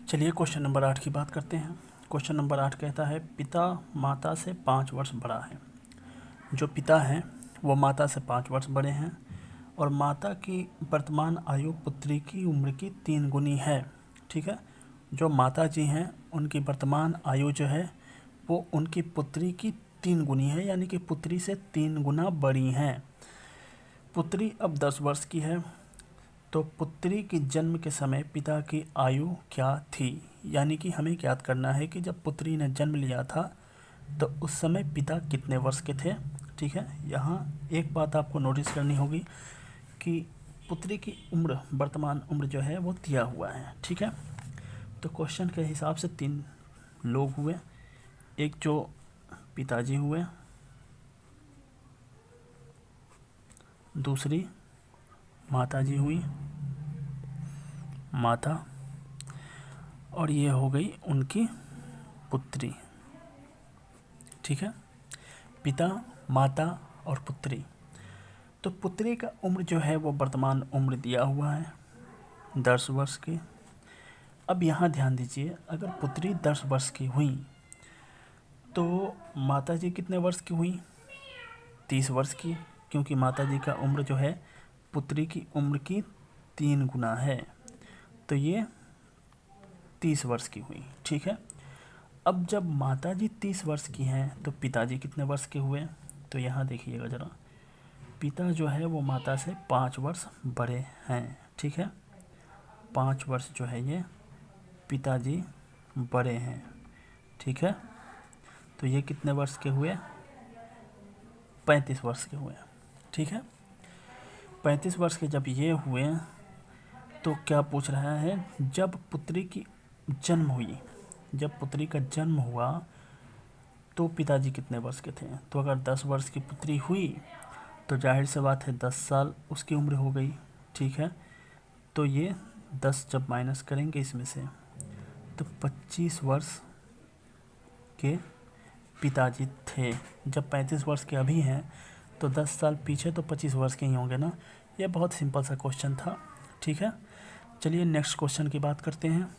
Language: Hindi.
चलिए क्वेश्चन नंबर 8 की बात करते हैं। क्वेश्चन नंबर 8 कहता है पिता माता से 5 वर्ष बड़ा है। जो पिता हैं वो माता से 5 वर्ष बड़े हैं और माता की वर्तमान आयु पुत्री की उम्र की 3 गुनी है। ठीक है, जो माता जी हैं उनकी वर्तमान आयु जो है वो उनकी पुत्री की 3 गुनी है, यानी कि पुत्री से 3 गुना बड़ी हैं। पुत्री अब 10 वर्ष की है, तो पुत्री के जन्म के समय पिता की आयु क्या थी, यानी कि हमें याद करना है कि जब पुत्री ने जन्म लिया था तो उस समय पिता कितने वर्ष के थे। ठीक है, यहाँ एक बात आपको नोटिस करनी होगी कि पुत्री की उम्र, वर्तमान उम्र जो है वो दिया हुआ है। ठीक है, तो क्वेश्चन के हिसाब से 3 लोग हुए, एक जो पिताजी हुए, दूसरी माताजी हुई, माता, और ये हो गई उनकी पुत्री। ठीक है, पिता, माता और पुत्री। तो पुत्री का उम्र जो है वो वर्तमान उम्र दिया हुआ है 10 वर्ष की। अब यहाँ ध्यान दीजिए, अगर पुत्री 10 वर्ष की हुई तो माता जी कितने वर्ष की हुई, 30 वर्ष की, क्योंकि माता जी का उम्र जो है पुत्री की उम्र की 3 गुना है, तो ये 30 वर्ष की हुई। ठीक है, अब जब माता जी 30 वर्ष की हैं तो पिताजी कितने वर्ष के हुए, तो यहाँ देखिएगा ज़रा, पिता जो है वो माता से 5 वर्ष बड़े हैं। ठीक है, 5 वर्ष जो है ये पिताजी बड़े हैं। ठीक है, तो ये कितने वर्ष के हुए, 35 वर्ष के हुए। ठीक है, 35 वर्ष के जब ये हुए तो क्या पूछ रहा है, जब पुत्री की जन्म हुई, जब पुत्री का जन्म हुआ तो पिताजी कितने वर्ष के थे। तो अगर 10 वर्ष की पुत्री हुई तो जाहिर सी बात है 10 साल उसकी उम्र हो गई। ठीक है, तो ये 10 जब माइनस करेंगे इसमें से तो 25 वर्ष के पिताजी थे। जब 35 वर्ष के अभी हैं तो 10 साल पीछे तो 25 वर्ष के ही होंगे ना। ये बहुत सिंपल सा क्वेश्चन था। ठीक है, चलिए नेक्स्ट क्वेश्चन की बात करते हैं।